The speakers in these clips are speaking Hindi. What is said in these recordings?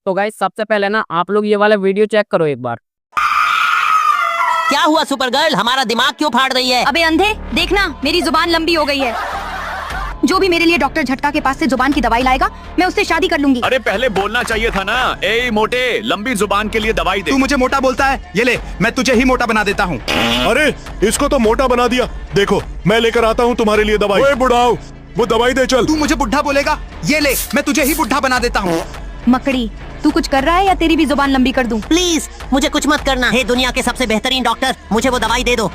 तो गाइस सबसे पहले ना आप लोग ये वाला वीडियो चेक करो एक बार। क्या हुआ सुपर गर्ल, हमारा दिमाग क्यों फाड़ रही है? अबे अंधे, देखना मेरी जुबान लंबी हो गई है। जो भी मेरे लिए डॉक्टर झटका के पास से जुबान की दवाई लाएगा मैं उससे शादी कर लूंगी। अरे पहले बोलना चाहिए था ना। ए मोटे, लंबी जुबान के लिए दवाई दे। तू मुझे मोटा बोलता है, ये ले मैं तुझे ही मोटा बना देता हूँ। अरे इसको तो मोटा बना दिया। देखो मैं लेकर आता हूँ तुम्हारे लिए दवाई। ओए बुढ़ाओ, वो दवाई दे चल। तू मुझे बुढ़ा बोलेगा, ये ले मैं तुझे ही बुढ़ा बना देता हूँ। मकड़ी, तू कुछ कर रहा है या तेरी भी जुबान लंबी कर दूं? प्लीज मुझे कुछ मत करना। हे दुनिया के सबसे बेहतरीन डॉक्टर, मुझे वो दवाई दे दो।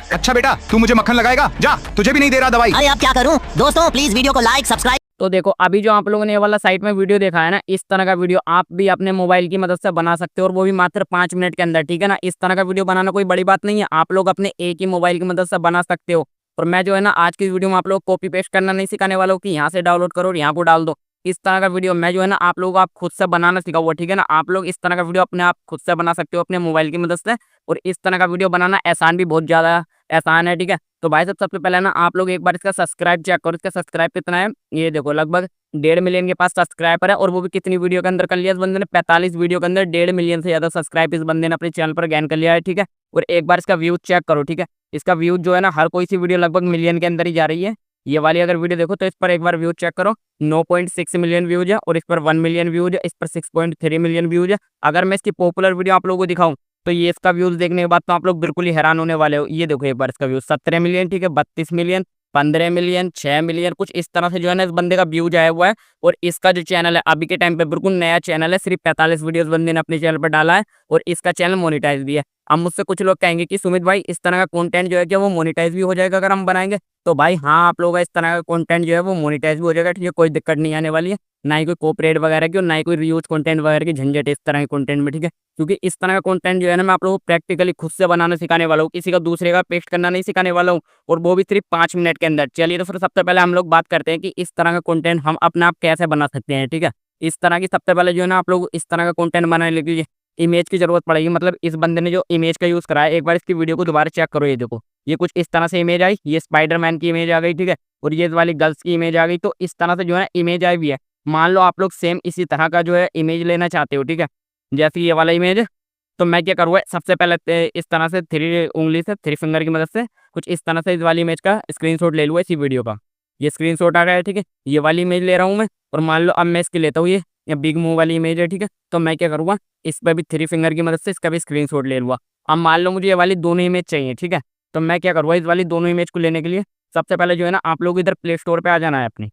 अच्छा बेटा, तू मुझे मक्खन लगाएगा? जा, तुझे भी नहीं दे रहा दवाई। अरे अब क्या करूं? दोस्तों प्लीज वीडियो को लाइक सब्सक्राइब। तो देखो अभी जो आप लोगों ने ये वाला साइट में वीडियो देखा है ना, इस तरह का वीडियो आप भी अपने मोबाइल की मदद से बना सकते हो और वो भी मात्र 5 मिनट के अंदर, ठीक है ना। इस तरह का वीडियो बनाना कोई बड़ी बात नहीं है, आप लोग अपने एक ही मोबाइल की मदद से बना सकते हो। और मैं जो है ना आज की वीडियो में आप लोग कॉपी पेस्ट करना नहीं सिखाने वाला हूँ कि यहाँ से डाउनलोड करो और यहाँ को डाल दो। इस तरह का वीडियो मैं जो है ना आप लोग आप खुद से बनाना सिखाऊंगा, ठीक है ना। आप लोग इस तरह का वीडियो अपने आप खुद से बना सकते हो अपने मोबाइल की मदद से। और इस तरह का वीडियो बनाना आसान भी बहुत ज़्यादा आसान है, ठीक है। तो भाई सबसे पहले ना आप लोग एक बार इसका सब्सक्राइब चेक करो। इसका सब्सक्राइब कितना है, ये देखो लगभग 1.5 मिलियन के पास सब्सक्राइबर है। और वो भी कितनी वीडियो के अंदर कर लिया इस बंदे ने, 45 वीडियो के अंदर 1.5 मिलियन से ज़्यादा सब्सक्राइब इस बंदे ने अपने चैनल पर गेन कर लिया है, ठीक है। और एक बार इसका व्यूज चेक करो, ठीक है। इसका व्यूज जो है ना हर कोई सी वीडियो लगभग मिलियन के अंदर ही जा रही है। ये वाली अगर वीडियो देखो तो इस पर एक बार व्यूज चेक करो, 9.6 मिलियन व्यूज है। और इस पर 1 मिलियन व्यूज है, इस पर 6.3 मिलियन व्यूज है। अगर मैं इसकी पॉपुलर वीडियो आप लोगों को दिखाऊं तो ये इसका व्यूज देखने के बाद तो आप लोग बिल्कुल ही हैरान होने वाले हो। ये देखो एक बार इसका व्यूज 17 मिलियन, ठीक है, 32 मिलियन, 15 मिलियन, 6 मिलियन, कुछ इस तरह से जो है ना इस बंदे का व्यूज आया हुआ है। और इसका जो चैनल है अभी के टाइम पे बिल्कुल नया चैनल है, सिर्फ 45 वीडियोस बंदे ने अपने चैनल पर डाला है और इसका चैनल मोनेटाइज भी है। अब मुझसे कुछ लोग कहेंगे कि सुमित भाई इस तरह का कंटेंट जो है क्या वो मोनेटाइज भी हो जाएगा अगर हम बनाएंगे? तो भाई हाँ, आप लोगों का इस तरह का कंटेंट जो है वो मोनेटाइज भी हो जाएगा, ठीक है। कोई दिक्कत नहीं आने वाली है, ना ही कोई कॉपीराइट वगैरह की और ना ही कोई रीयूज कंटेंट वगैरह की झंझट इस तरह के कंटेंट में, ठीक है। क्योंकि इस तरह का कंटेंट जो है ना मैं आप लोगों को प्रैक्टिकली खुद से बनाना सिखाने वाला हूँ, किसी का दूसरे का पेस्ट करना नहीं सिखाने वाला हूँ, और वो भी सिर्फ 5 मिनट के अंदर। चलिए तो फिर सबसे पहले हम लोग बात करते हैं कि इस तरह का कंटेंट हम अपने आप कैसे बना सकते हैं, ठीक है। इस तरह की सबसे पहले जो है ना आप लोग इस तरह का कंटेंट बनाने के लिए इमेज की जरूरत पड़ेगी। मतलब इस बंदे ने जो इमेज का यूज़ करा है, एक बार इसकी वीडियो को दोबारा चेक करो। ये देखो ये कुछ इस तरह से इमेज आई, ये स्पाइडरमैन की इमेज आ गई, ठीक है। और ये वाली गर्ल्स की इमेज आ गई। तो इस तरह से जो है ना इमेज आई भी है। मान लो आप लोग सेम इसी तरह का जो है इमेज लेना चाहते हो, ठीक है, जैसे ये वाला इमेज। तो मैं क्या करूँगा, सबसे पहले इस तरह से 3 उंगली से 3 फिंगर की मदद से कुछ इस तरह से इस वाली इमेज का स्क्रीनशॉट ले लूँगा इसी वीडियो का। ये स्क्रीनशॉट आ गया है, ठीक है। ये वाली इमेज ले रहा हूँ मैं। और मान लो अब मैं इसकी लेता हूँ, ये बिग मुंह वाली इमेज है, ठीक है। तो मैं क्या करूँगा, इस पर भी 3 फिंगर की मदद से इसका भी स्क्रीनशॉट ले लूँगा। अब मान लो मुझे ये वाली दोनों इमेज चाहिए, ठीक है। तो मैं क्या करूँगा, इस वाली दोनों इमेज को लेने के लिए सबसे पहले जो है ना आप लोग इधर प्ले स्टोर पे आ जाना है अपनी।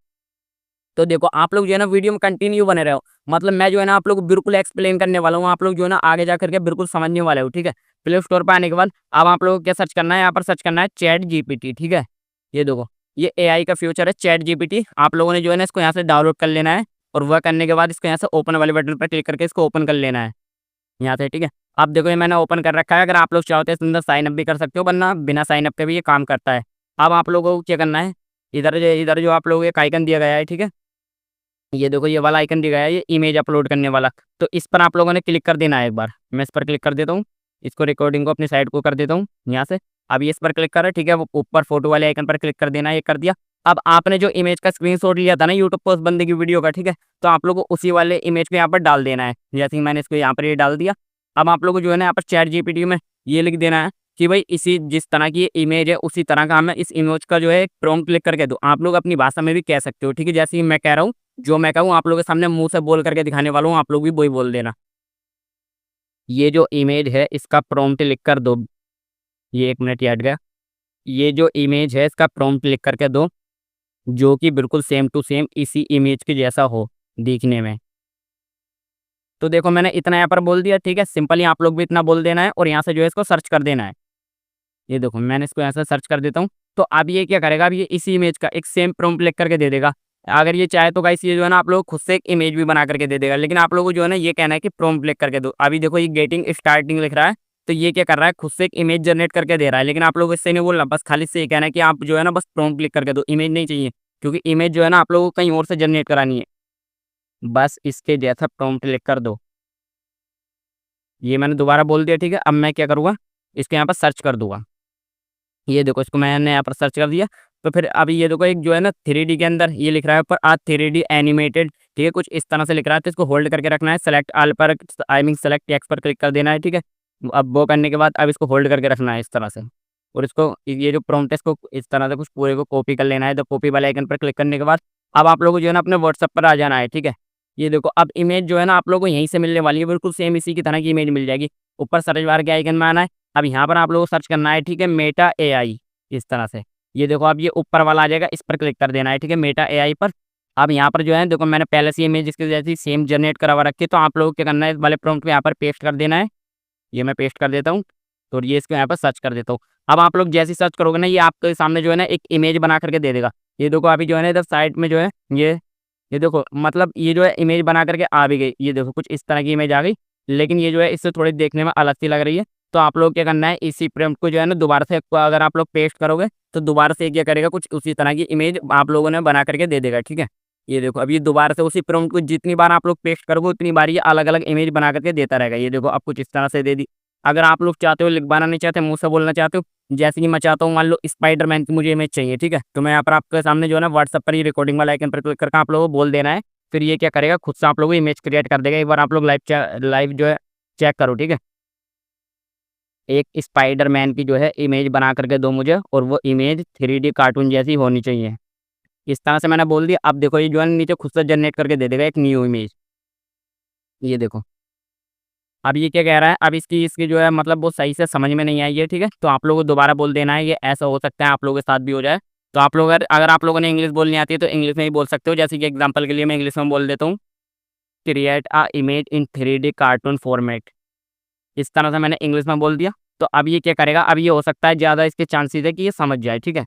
तो देखो आप लोग जो है ना वीडियो में कंटिन्यू बने रहो। मतलब मैं जो है ना आप लोग बिल्कुल एक्सप्लेन करने वाला हूँ, आप लोग जो है ना आगे जा करके बिल्कुल समझने वाले हो, ठीक है। प्ले स्टोर पर आने के बाद अब आप लोगों को क्या सर्च करना है, यहाँ पर सर्च करना है चैट जीपीटी, ठीक है। ये देखो ये एआई का फ्यूचर है चैट जीपीटी। आप लोगों ने जो है ना इसको यहाँ से डाउनलोड कर लेना है। और वह करने के बाद इसको यहाँ से ओपन वाले बटन पर क्लिक करके इसको ओपन कर लेना है यहाँ से, ठीक है। अब देखो ये मैंने ओपन कर रखा है। अगर आप लोग चाहते हैं तो अंदर साइन अप भी कर सकते हो, वरना बिना साइन अप के भी ये काम करता है। अब आप लोगों को क्या करना है, इधर जो आप लोगों को एक आइकन दिया गया है, ठीक है। ये देखो ये वाला आइकन दिया गया है, ये इमेज अपलोड करने वाला। तो इस पर आप लोगों ने क्लिक कर देना है। एक बार मैं इस पर क्लिक कर देता हूँ, इसको रिकॉर्डिंग को अपनी साइड को कर देता हूँ यहाँ से। अब ये इस पर क्लिक करा, ठीक है। वो ऊपर फोटो वाले आइकन पर क्लिक कर देना है, ये कर दिया। अब आपने जो इमेज का स्क्रीनशॉट लिया था ना यूट्यूब पर उस बंदे की वीडियो का, ठीक है। तो आप लोगों को उसी वाले इमेज को यहाँ पर डाल देना है, जैसे कि मैंने इसको यहाँ पर ये डाल दिया। अब आप लोगों को जो है ना यहाँ पर चैट जीपीटी में ये लिख देना है कि भाई इसी जिस तरह की इमेज है उसी तरह का हमें इस इमेज का जो है एक प्रॉम्प्ट क्लिक करके दो। आप लोग अपनी भाषा में भी कह सकते हो, ठीक है। जैसे कि मैं कह रहा हूँ, जो मैं कहूँ आप लोगों के सामने मुंह से बोल करके दिखाने वाला हूँ, आप लोग भी वही बोल देना। ये जो इमेज है इसका प्रॉम्प्ट लिख कर दो। ये 1 मिनट याद गया। ये जो इमेज है इसका प्रॉम्प्ट लिख करके दो, जो कि बिल्कुल सेम टू सेम इसी इमेज के जैसा हो दिखने में। तो देखो मैंने इतना यहाँ पर बोल दिया, ठीक है। सिंपली आप लोग भी इतना बोल देना है और यहाँ से जो है इसको सर्च कर देना है। ये देखो मैंने इसको यहाँ से सर्च कर देता हूँ। तो अब ये क्या करेगा, अब ये इसी इमेज का एक सेम प्रॉम्प्ट लिख करके दे देगा। अगर ये चाहे तो गाइस ये जो है ना आप लोग खुद से एक इमेज भी बना करके दे देगा, लेकिन आप लोगों को जो है ना ये कहना है कि प्रॉम्प्ट लिख करके दो। अभी देखो ये गेटिंग स्टार्टिंग लिख रहा है, तो ये क्या कर रहा है, खुद से एक इमेज जनरेट करके दे रहा है। लेकिन आप लोग इससे नहीं बोलना, बस खाली से ये कहना है कि आप जो है ना बस प्रॉम्प्ट लिख करके दो, इमेज नहीं चाहिए। क्योंकि इमेज जो है ना आप लोगों को कहीं और से जनरेट करानी है। बस इसके जैसा प्रॉम्प्ट लिख कर दो। ये मैंने दोबारा बोल दिया, ठीक है। अब मैं क्या करूँगा, इसके यहाँ पर सर्च कर दूंगा। ये देखो इसको मैंने यहाँ पर सर्च कर दिया। तो फिर अभी ये देखो एक जो है ना 3D के अंदर ये लिख रहा है ऊपर आज 3D एनिमेटेड, ठीक है, कुछ इस तरह से लिख रहा है। तो इसको होल्ड करके रखना है, सेलेक्ट ऑल पर, आई मीन सेलेक्ट टेक्स्ट पर क्लिक कर देना है, ठीक है। अब वो करने के बाद अब इसको होल्ड करके रखना है इस तरह से, और इसको ये जो प्रॉम्प्ट है इसको इस तरह से कुछ पूरे को कॉपी कर लेना है। तो कॉपी वाले आइकन पर क्लिक करने के बाद अब आप लोगों को जो है ना अपने व्हाट्सएप पर आ जाना है, ठीक है। ये देखो अब इमेज जो है ना आप लोगों को यहीं से मिलने वाली है, बिल्कुल सेम इसी की तरह की इमेज मिल जाएगी। ऊपर सर्च बार के आइकन में आना है, अब यहाँ पर आप लोगों को सर्च करना है, ठीक है, मेटा एआई, इस तरह से। ये देखो अब ये ऊपर वाला आ जाएगा, इस पर क्लिक कर देना है, ठीक है, मेटा एआई पर। अब यहाँ पर जो है देखो मैंने पहले से इमेज इसके जैसी सेम जनरेट करा हुआ रखी है, तो आप लोगों को क्या करना है, इस वाले प्रॉम्प्ट को यहाँ पर पेस्ट कर देना है। ये मैं पेस्ट कर देता हूँ, तो ये इसको यहाँ पर सर्च कर देता हूँ। अब आप लोग जैसे सर्च करोगे ना, ये आपके सामने जो है ना एक इमेज बना करके दे देगा। ये देखो अभी जो है ना इधर साइड में जो है ये देखो मतलब ये जो है इमेज बना करके आ भी गई। ये देखो कुछ इस तरह की इमेज आ गई, लेकिन ये जो है इससे थोड़ी देखने में अलग सी लग रही है। तो आप लोग क्या करना है, इसी प्रॉम्प्ट को जो है ना दोबारा से अगर आप लोग पेस्ट करोगे तो दोबारा से क्या करेगा, कुछ उसी तरह की इमेज आप लोगों ने बना करके दे देगा, ठीक है। ये देखो अब ये दोबारा से उसी प्रॉम्प्ट को जितनी बार आप लोग पेस्ट करोगे उतनी बार ये अलग अलग इमेज बना करके देता रहेगा। ये देखो अब कुछ इस तरह से दे दी। अगर आप लोग चाहते हो, लिखवाना नहीं चाहते, मुंह से बोलना चाहते हो, जैसे कि मैं चाहता हूँ मान लो स्पाइडरमैन की मुझे इमेज चाहिए, ठीक है, तो मैं यहाँ पर आपके सामने जो है ना व्हाट्सएप पर ये रिकॉर्डिंग वाला आइकन पर क्लिक करके आप लोगों को बोल देना है। फिर ये क्या करेगा, खुद से आप लोगों को इमेज क्रिएट कर देगा। एक बार आप लोग लाइव जो है चेक करो, ठीक है। एक स्पाइडरमैन की जो है इमेज बना करके दो मुझे, और वो इमेज 3D कार्टून जैसी होनी चाहिए। इस तरह से मैंने बोल दिया। अब देखो ये जो है नीचे खुद से जनरेट करके दे देगा एक न्यू इमेज। ये देखो अब ये क्या कह रहा है, अब इसकी इसकी जो है मतलब वो सही से समझ में नहीं आई है, ठीक है। तो आप लोगों को दोबारा बोल देना है, ये ऐसा हो सकता है आप लोगों के साथ भी हो जाए। तो आप लोग अगर आप लोगों ने इंग्लिश बोलनी आती है तो इंग्लिश में ही बोल सकते हो। जैसे कि एग्जांपल के लिए मैं इंग्लिश में बोल देता हूँ, create a image in 3D cartoon format. इस तरह से मैंने इंग्लिश में बोल दिया। तो अब ये क्या करेगा, अब ये हो सकता है ज़्यादा इसके चांसेस है कि ये समझ जाए, ठीक है।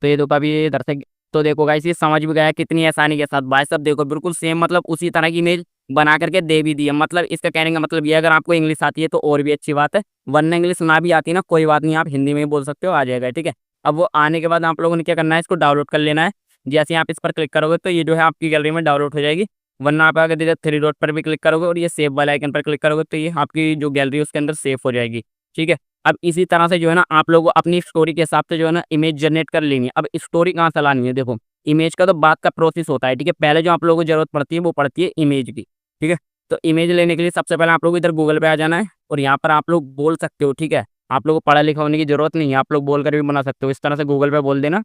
तो ये देखो अभी ये इधर से, तो देखो गाइस ये समझ भी गया कितनी आसानी के साथ। भाई साहब देखो बिल्कुल सेम मतलब उसी तरह की इमेज बना करके दे भी दी है। मतलब इसका कहने का मतलब ये, अगर आपको इंग्लिश आती है तो और भी अच्छी बात है, वरना इंग्लिश ना भी आती ना कोई बात नहीं, आप हिंदी में ही बोल सकते हो, आ जाएगा, ठीक है। अब वो आने के बाद आप लोगों ने क्या करना है, इसको डाउनलोड कर लेना है। जैसे आप इस पर क्लिक करोगे तो ये जो है आपकी गैलरी में डाउनलोड हो जाएगी। वरना आप अगर इधर 3 डॉट पर भी क्लिक करोगे और ये सेव वाले आइकन पर क्लिक करोगे तो ये आपकी जो गैलरी है उसके अंदर सेव हो जाएगी, ठीक है। अब इसी तरह से जो है ना आप लोगों को अपनी स्टोरी के हिसाब से जो है ना इमेज जनरेट कर लेनी है। अब स्टोरी कहाँ से लानी है, देखो इमेज का तो बाद का प्रोसेस होता है, ठीक है। पहले जो आप लोगों को जरूरत पड़ती है वो पड़ती है इमेज की, ठीक है। तो इमेज लेने के लिए सबसे पहले आप लोग इधर गूगल पे आ जाना है, और यहाँ पर आप लोग बोल सकते हो, ठीक है। आप लोग को पढ़ा लिखा होने की जरूरत नहीं है, आप लोग बोल कर भी बना सकते हो। इस तरह से गूगल पे बोल देना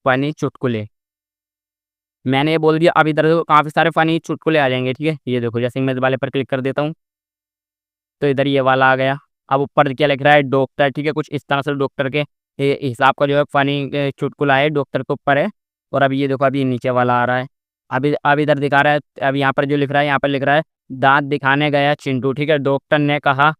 फनी चुटकुले। मैंने ये बोल दिया। अब इधर देखो काफ़ी सारे फनी चुटकुले आ जाएंगे, ठीक है। ये देखो जैसे इमेज वाले पर क्लिक कर देता हूँ तो इधर ये वाला आ गया। अब ऊपर क्या लिख रहा है, डॉक्टर, ठीक है। कुछ इस तरह से डॉक्टर के हिसाब का जो है फनी चुटकुला है, डॉक्टर के ऊपर है। और अभी ये देखो अभी नीचे वाला आ रहा है। अब इधर दिखा रहा है, अब यहाँ पर जो लिख रहा है, यहाँ पर लिख रहा है दांत दिखाने गया चिंटू, ठीक है, डॉक्टर ने कहा।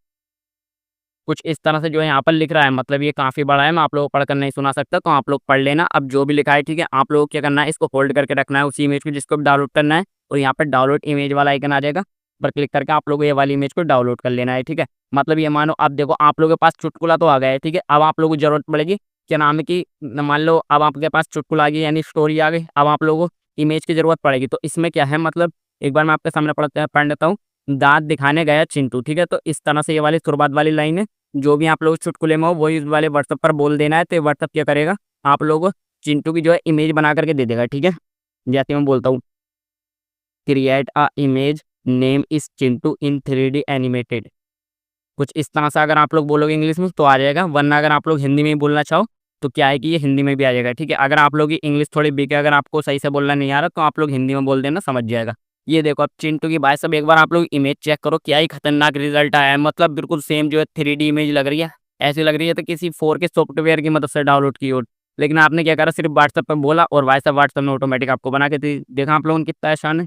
कुछ इस तरह से जो है यहाँ पर लिख रहा है। मतलब ये काफ़ी बड़ा है, मैं आप लोगों को पढ़कर नहीं सुना सकता, तो आप लोग पढ़ लेना। अब जो भी लिखा है, ठीक है, आप लोगों को क्या करना है, इसको होल्ड करके रखना है उसी इमेज को जिसको डाउनलोड करना है, और यहाँ पर डाउनलोड इमेज वाला आइकन आ जाएगा, पर क्लिक करके आप लोगों को ये वाली इमेज को डाउनलोड कर लेना है, ठीक है। मतलब ये मानो अब देखो आप लोगों के पास चुटकुला तो आ गया है, ठीक है। अब आप लोगों को जरूरत पड़ेगी क्या नाम है कि मान लो अब आपके पास चुटकुला आ गई यानी स्टोरी आ गई, अब आप लोगों को इमेज की जरूरत पड़ेगी। तो इसमें क्या है, मतलब एक बार मैं आपके सामने पढ़ लेता हूँ। दांत दिखाने गया चिंटू, ठीक है। तो इस तरह से ये वाली शुरुआत वाली लाइन है। जो भी आप लोग चुटकुले में हो वही इस वाले व्हाट्सएप पर बोल देना है। तो व्हाट्सएप क्या करेगा, आप लोगों को चिंटू की जो है इमेज बना करके दे देगा, ठीक है। जैसे मैं बोलता हूँ create a image name is Chintu in 3D animated. कुछ इस तरह से अगर आप लोग बोलोगे इंग्लिश में तो आ जाएगा, वरना अगर आप लोग हिंदी में ही बोलना चाहो तो क्या है कि ये हिंदी में भी आ जाएगा, ठीक है। अगर आप लोग की इंग्लिश थोड़ी वीक है, अगर आपको सही से बोलना नहीं आ रहा तो आप लोग हिंदी में बोल देना, समझ जाएगा। ये देखो अब चिंटू की भाई साहब एक बार आप लोग इमेज चेक करो, क्या ही खतरनाक रिजल्ट आया है। मतलब बिल्कुल सेम जो है 3D इमेज लग रही है, ऐसी लग रही है तो किसी 4K सॉफ्टवेयर की मदद से डाउनलोड की हो। लेकिन आपने क्या करा, सिर्फ व्हाट्सएप पर बोला और व्हाट्सएप में ऑटोमेटिक आपको बना के देखा आप लोगों ने कितना आसान है।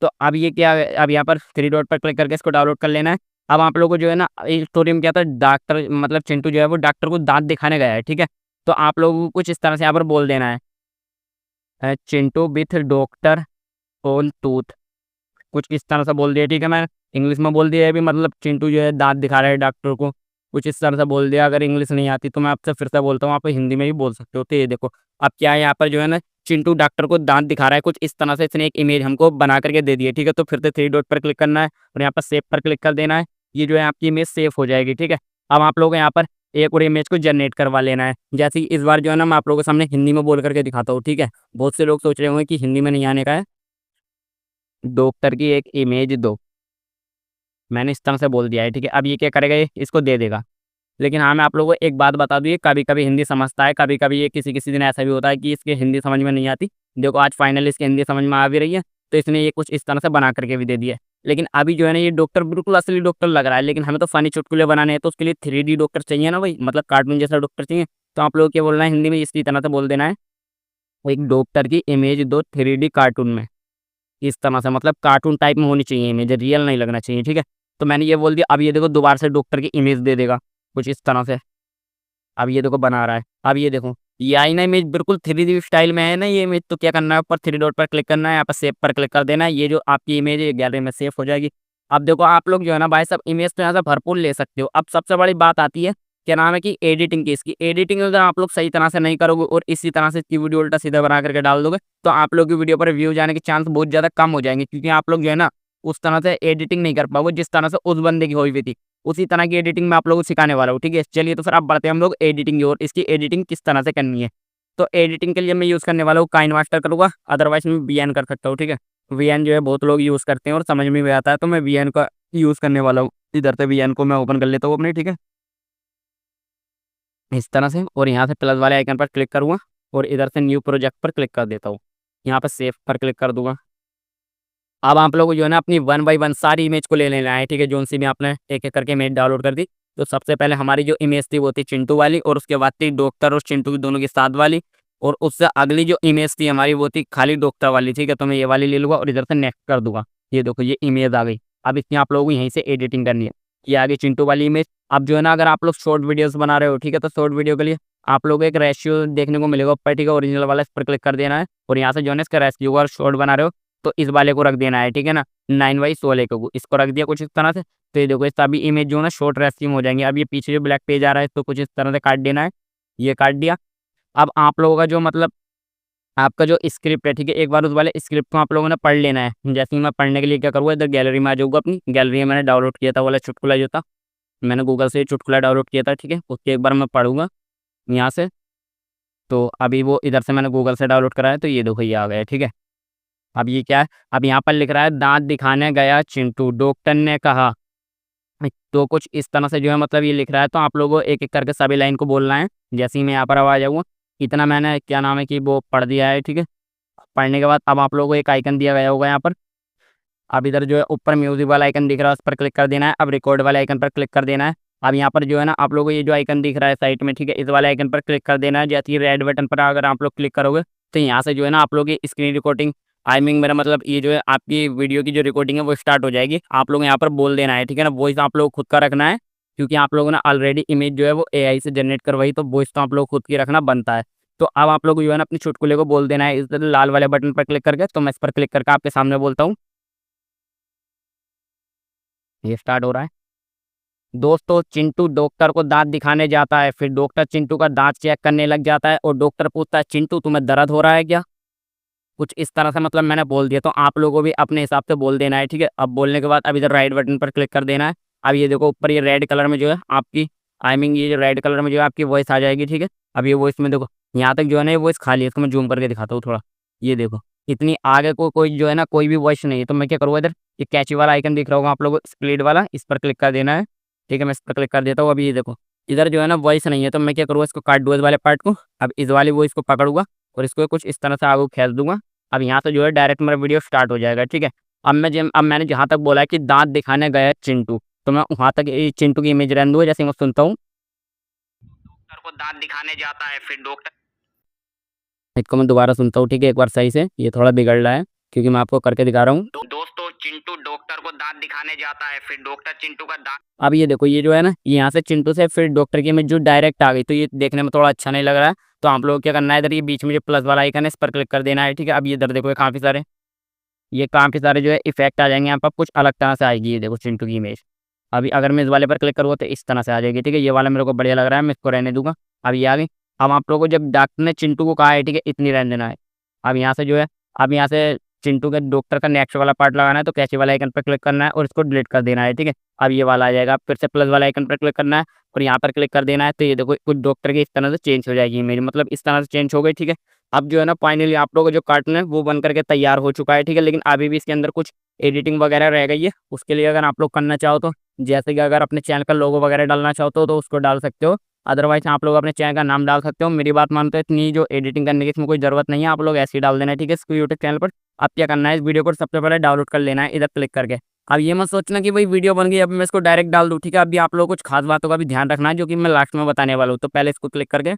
तो अब ये क्या है, अब यहाँ पर 3 डॉट पर क्लिक करके इसको डाउनलोड कर लेना है। अब आप लोगों को जो है ना इस स्टोरी में क्या था, डॉक्टर मतलब चिंटू जो है वो डॉक्टर को दांत दिखाने गया है, ठीक है। तो आप लोगों को कुछ इस तरह से यहाँ पर बोल देना है Chintu with doctor on tooth. कुछ इस तरह से बोल दिया, ठीक है। मैं इंग्लिश में बोल दिया अभी, मतलब चिंटू जो है दांत दिखा रहा है डॉक्टर को, कुछ इस तरह से बोल दिया। अगर इंग्लिश नहीं आती तो मैं आपसे फिर से बोलता हूँ, आप हिंदी में भी बोल सकते हो। तो ये देखो अब क्या है, यहाँ पर जो है ना चिंटू डॉक्टर को दांत दिखा रहा है, कुछ इस तरह से इसने एक इमेज हमको बना करके दे दी है, ठीक है। तो फिर से 3 डॉट पर क्लिक करना है और यहाँ पर सेव पर क्लिक कर देना है। ये जो है आपकी इमेज सेव हो जाएगी, ठीक है। अब आप लोग यहाँ पर एक और इमेज को जनरेट करवा लेना है। जैसे कि इस बार जो है ना मैं आप लोगों के सामने हिंदी में बोल करके दिखाता हूँ, ठीक है। बहुत से लोग सोच रहे होंगे कि हिंदी में नहीं आने का है। डॉक्टर की एक इमेज दो, मैंने इस तरह से बोल दिया है, ठीक है। अब ये क्या करेगा, ये इसको दे देगा। लेकिन हाँ, मैं आप लोगों को एक बात बता दूँ, ये कभी कभी हिंदी समझता है, कभी कभी ये किसी किसी दिन ऐसा भी होता है कि इसके हिंदी समझ में नहीं आती। देखो आज फाइनली इसकी हिंदी समझ में आ भी रही है, तो इसने ये कुछ इस तरह से बना करके भी दे दिया है। लेकिन अभी जो है ना ये डॉक्टर बिल्कुल असली डॉक्टर लग रहा है, लेकिन हमें तो फनी चुटकुले बनाने हैं, तो उसके लिए 3D डॉक्टर चाहिए ना भाई, मतलब कार्टून जैसा डॉक्टर चाहिए। तो आप लोग क्या बोलना है हिंदी में, इसी तरह से बोल देना है, एक डॉक्टर की इमेज दो 3D कार्टून में, इस तरह से, मतलब कार्टून टाइप में होनी चाहिए इमेज, रियल नहीं लगना चाहिए, ठीक है। तो मैंने ये बोल दिया। अब ये देखो दोबारा से डॉक्टर की इमेज दे देगा कुछ इस तरह से। अब ये देखो बना रहा है। अब ये देखो ये आई ना इमेज, बिल्कुल 3D स्टाइल में है ना ये इमेज। तो क्या करना है, ऊपर 3 डॉट पर क्लिक करना है, यहाँ पर सेव पर क्लिक कर देना है। ये जो आपकी इमेज है गैलरी में सेव हो जाएगी। अब देखो आप लोग जो है ना भाई सब इमेज तो यहाँ से भरपूर ले सकते हो। अब सबसे बड़ी बात आती है क्या नाम है कि एडिटिंग की। इसकी एडिटिंग अगर आप लोग सही तरह से नहीं करोगे और इसी तरह से इसकी वीडियो उल्टा सीधा बना करके डाल दोगे, तो आप लोग की वीडियो पर व्यू जाने के चांस बहुत ज़्यादा कम हो जाएंगे, क्योंकि आप लोग जो है ना उस तरह से एडिटिंग नहीं कर पाओगे जिस तरह से उस बंदे की हुई हुई थी। उसी तरह की एडिटिंग मैं आप लोगों को सिखाने वाला हूँ, ठीक है। चलिए तो फिर अब बढ़ते हैं हम लोग एडिटिंग की ओर, इसकी एडिटिंग किस तरह से करनी है। तो एडिटिंग के लिए मैं यूज़ करने वाला हूँ काइन मास्टर करूँगा, अदरवाइज मैं वीएन कर सकता हूँ, ठीक है। वीएन जो है बहुत लोग यूज़ करते हैं और समझ में भी आता है, तो मैं वीएन का यूज़ करने वाला हूँ। इधर से वीएन को मैं ओपन कर लेता हूँ अपने, ठीक है, इस तरह से। और यहाँ से प्लस वाले आइकन पर क्लिक करूँगा और इधर से न्यू प्रोजेक्ट पर क्लिक कर देता हूँ। यहाँ पर सेव पर क्लिक कर दूंगा। अब आप लोगों को जो है ना अपनी 1 बाय 1 सारी इमेज को ले लेना है, ठीक है। जोन सी भी आपने एक एक करके इमेज डाउनलोड कर दी। तो सबसे पहले हमारी जो इमेज थी वो थी चिंटू वाली, और उसके बाद थी डॉक्टर और चिंटू की दोनों की साथ वाली, और उससे अगली जो इमेज थी हमारी वो थी खाली डॉक्टर वाली, ठीक है। तो मैं ये वाली ले लूँगा और इधर से नेक्स्ट कर दूंगा। ये देखो ये इमेज आ गई। अब इसमें आप लोगों को यहीं से एडिटिंग करनी है। ये आ गई चिंटू वाली इमेज। अब जो है ना अगर आप लोग शॉर्ट वीडियोस बना रहे हो, ठीक है, तो शॉर्ट वीडियो के लिए आप लोगों को एक रेशियो देखने को मिलेगा ऊपर, ठीक है, ओरिजिनल वाला, इस पर क्लिक कर देना है। और यहाँ से जो है ना इसका रेशियो अगर शॉर्ट बना रहे हो तो इस वाले को रख देना है, ठीक है ना, 9:16 को इसको रख दिया कुछ इस तरह से। तो ये देखो इस अभी इमेज जो है ना शॉर्ट रेशियो में हो जाएंगे। अब ये पीछे जो ब्लैक पेज आ रहा है इसको कुछ इस तरह से काट देना है। ये काट दिया। अब आप लोगों का जो मतलब आपका जो स्क्रिप्ट है, ठीक है, एक बार उस वाले स्क्रिप्ट को आप लोगों ने पढ़ लेना है। जैसे कि मैं पढ़ने के लिए क्या करूँगा, इधर गैलरी में आ जाऊँगा। अपनी गैलरी में मैंने डाउनलोड किया था वाला चुटकुला जो था, मैंने गूगल से चुटकुला डाउनलोड किया था, ठीक है, उसके एक बार मैं पढ़ूंगा यहाँ से। तो अभी वो इधर से मैंने गूगल से डाउनलोड कराया, तो ये देखो ये आ गया, ठीक है। अब ये क्या है, अब यहाँ पर लिख रहा है दांत दिखाने गया चिंटू, डॉक्टर ने कहा। तो कुछ इस तरह से जो है मतलब ये लिख रहा है। तो आप लोगों को एक एक करके सभी लाइन को बोलना है। जैसे ही मैं यहाँ पर आ जाऊँगा, इतना मैंने क्या नाम है कि वो पढ़ दिया है, ठीक है। पढ़ने के बाद अब आप लोगों को एक आइकन दिया गया होगा यहाँ पर। अब इधर जो है ऊपर म्यूजिक वाला आइकन दिख रहा है, उस पर क्लिक कर देना है। अब रिकॉर्ड वाले आइकन पर क्लिक कर देना है। अब यहाँ पर जो है ना आप लोगों को ये जो आइकन दिख रहा है साइड में, ठीक है, इस वाले आइकन पर क्लिक कर देना है। जैसे ही रेड बटन पर अगर आप लोग क्लिक करोगे तो यहाँ से जो है ना आप लोग की स्क्रीन रिकॉर्डिंग, आई मीन मेरा मतलब ये जो है आपकी वीडियो की जो रिकॉर्डिंग है वो स्टार्ट हो जाएगी। आप लोग यहाँ पर बोल देना है, ठीक है ना। वॉइस आप लोग खुद का रखना है, क्योंकि आप लोगों ने ऑलरेडी इमेज जो है वो एआई से जनरेट करवाई, तो वॉइस तो आप लोग खुद की रखना बनता है। तो अब आप लोग जो है ना अपनी चुटकुले को बोल देना है इस लाल वाले बटन पर क्लिक करके। तो मैं इस पर क्लिक करके आपके सामने बोलता हूँ। ये स्टार्ट हो रहा है। दोस्तों, चिंटू डॉक्टर को दांत दिखाने जाता है, फिर डॉक्टर चिंटू का दांत चेक करने लग जाता है और डॉक्टर पूछता है चिंटू तुम्हें दर्द हो रहा है क्या। कुछ इस तरह से मतलब मैंने बोल दिया। तो आप लोगों को भी अपने हिसाब से बोल देना है, ठीक है। अब बोलने के बाद अब इधर राइट बटन पर क्लिक कर देना है। अब ये देखो ऊपर ये रेड कलर में जो है आपकी, आई मीन ये जो रेड कलर में जो है आपकी वॉइस आ जाएगी, ठीक है। अब ये वॉइस में देखो यहाँ तक जो है ना ये वॉइस खाली है। इसको मैं जूम करके दिखाता हूँ थोड़ा। ये देखो इतनी आगे को कोई जो है ना कोई भी वॉइस नहीं है। तो मैं क्या करूँगा, इधर ये कैची वाला आइकन दिख रहा होगा आप लोगों को, स्प्लिट वाला, इस पर क्लिक कर देना है, ठीक है। मैं इस पर क्लिक कर देता हूँ। अभी ये देखो इधर जो है ना वॉइस नहीं है। तो मैं क्या करूँगा, इसको काट दूँगा इस वाले पार्ट को। अब इस वाली वॉइस को पकड़ूंगा और इसको कुछ इस तरह से आगे खींच दूंगा। अब यहाँ से जो है डायरेक्ट मेरा वीडियो स्टार्ट हो जाएगा, ठीक है। अब मैंने जहाँ तक बोला है कि दांत दिखाने गया चिंटू, तो मैं वहाँ तक चिंटू की इमेज रहने दूंगा। जैसे मैं सुनता हूँ, डॉक्टर को दांत दिखाने जाता है, फिर डॉक्टर, इसको मैं दोबारा सुनता हूँ, ठीक है, एक बार सही से। ये थोड़ा बिगड़ रहा है क्योंकि मैं आपको करके दिखा रहा हूँ। दोस्तों, चिंटू डॉक्टर को दांत दिखाने जाता है, फिर डॉक्टर चिंटू का दांत। अब ये देखो ये जो है ना यहाँ से चिंटू से फिर डॉक्टर की इमेज जो डायरेक्ट आ गई, तो ये देखने में थोड़ा अच्छा नहीं लग रहा है। तो आप लोग क्या करना है, इधर ये बीच में जो प्लस वाला आइकन है इस पर क्लिक कर देना है, ठीक है। अब ये इधर देखो ये काफ़ी सारे जो है इफेक्ट आ जाएंगे यहाँ पर, कुछ अलग तरह से आएगी। ये देखो चिंटू की इमेज। अभी अगर मैं इस वाले पर क्लिक करूँगा तो इस तरह से आ जाएगी, ठीक है। ये वाला मेरे को बढ़िया लग रहा है, मैं इसको रहने दूंगा। अब ये आ गई। अब आप लोगों को जब डॉक्टर ने चिंटू को कहा है, ठीक है, इतनी रहने देना है। अब यहाँ से जो है अब यहाँ से चिंटू के डॉक्टर का नेक्स्ट वाला पार्ट लगाना है तो कैसे वाला आइकन पर क्लिक करना है और इसको डिलीट कर देना है, ठीक है। अब ये वाला आ जाएगा, फिर से प्लस वाला आइकन पर क्लिक करना है और यहाँ पर क्लिक कर देना है। तो ये देखो कुछ डॉक्टर की इस तरह से चेंज हो जाएगी इमेज, मतलब इस तरह से चेंज हो गई, ठीक है। अब जो है ना फाइनली आप लोगों का जो कार्टून है वो बन करके तैयार हो चुका है, ठीक है। लेकिन अभी भी इसके अंदर कुछ एडिटिंग वगैरह रह गई है। उसके लिए अगर आप लोग करना चाहो तो जैसे कि अगर अपने चैनल का लोगो वगैरह डालना चाहते हो तो उसको डाल सकते हो, अदरवाइज आप लोग अपने चैनल का नाम डाल सकते हो। मेरी बात मानते हो, इतनी जो एडिटिंग करने की इसमें कोई ज़रूरत नहीं है, आप लोग ऐसे ही डाल देना है, ठीक है, इसको यूट्यूब चैनल पर। अब क्या करना है, इस वीडियो को सबसे पहले डाउनलोड कर लेना है इधर क्लिक करके। अब ये मत सोचना कि भाई वीडियो बन गई अब मैं इसको डायरेक्ट डाल दूँ, ठीक है। अभी आप लोग कुछ खास बातों का भी ध्यान रखना है जो कि मैं लास्ट में बताने वाला हूँ। तो पहले इसको क्लिक करके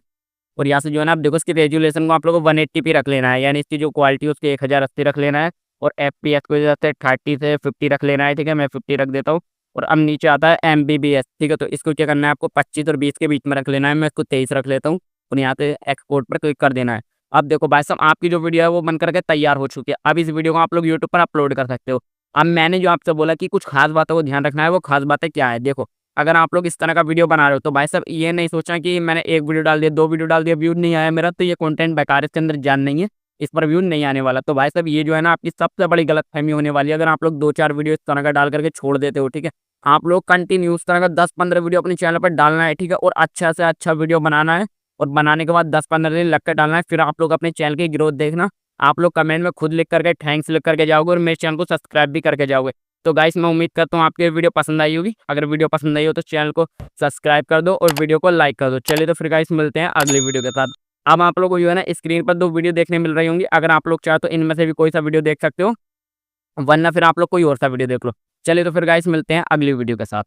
और यहाँ से जो है ना आप देखो इसकी रेजुलेशन को आप लोगों को 180p रख लेना है, यानी इसकी जो क्वालिटी है उसकी 1080 रख लेना है। और FPS को जैसे 30 से 50 रख लेना है, ठीक है। मैं 50 रख देता हूँ। और अब नीचे आता है MBBS, ठीक है। तो इसको क्या करना है, आपको 25 और 20 के बीच में रख लेना है। मैं इसको 23 रख लेता हूँ और यहाँ से एक्सपोर्ट पर क्लिक कर देना है। अब देखो भाई साहब आपकी जो वीडियो है वो बन करके तैयार हो चुकी है। अब इस वीडियो को आप लोग यूट्यूब पर अपलोड कर सकते हो। अब मैंने जो आपसे बोला कि कुछ खास बातों को ध्यान रखना है, वो खास बातें क्या है, देखो। अगर आप लोग इस तरह का वीडियो बना रहे हो तो भाई साहब ये नहीं सोचना कि मैंने एक वीडियो डाल दिया, 2 वीडियो डाल दिया, व्यू नहीं आया मेरा तो ये कंटेंट बेकार, इसके अंदर जान नहीं है, इस पर व्यू नहीं आने वाला। तो भाई साहब ये जो है ना आपकी सबसे बड़ी गलतफहमी होने वाली है अगर आप लोग 2-4 वीडियो इस तरह का डाल करके छोड़ देते हो, ठीक है। आप लोग कंटिन्यू इस तरह का 10-15 वीडियो अपने चैनल पर डालना है, ठीक है। और अच्छा से अच्छा वीडियो बनाना है और बनाने के बाद 10-15 दिन लग कर डालना है। फिर आप लोग अपने चैनल की ग्रोथ देखना, आप लोग कमेंट में खुद लिख करके थैंक्स लिख करके जाओगे और मेरे चैनल को सब्सक्राइब भी करके जाओगे। तो गाइस मैं उम्मीद करता हूँ आपकी वीडियो पसंद आई होगी। अगर वीडियो पसंद आई हो तो चैनल को सब्सक्राइब कर दो और वीडियो को लाइक कर दो। चलिए तो फिर गाइस मिलते हैं अगली वीडियो के साथ। अब आप लोग को जो है ना स्क्रीन पर 2 वीडियो देखने मिल रही होंगी, अगर आप लोग चाहो तो इनमें से भी कोई सा वीडियो देख सकते हो, वरना फिर आप लोग कोई और सा वीडियो देख लो। चलिए तो फिर गाइस मिलते हैं अगली वीडियो के साथ।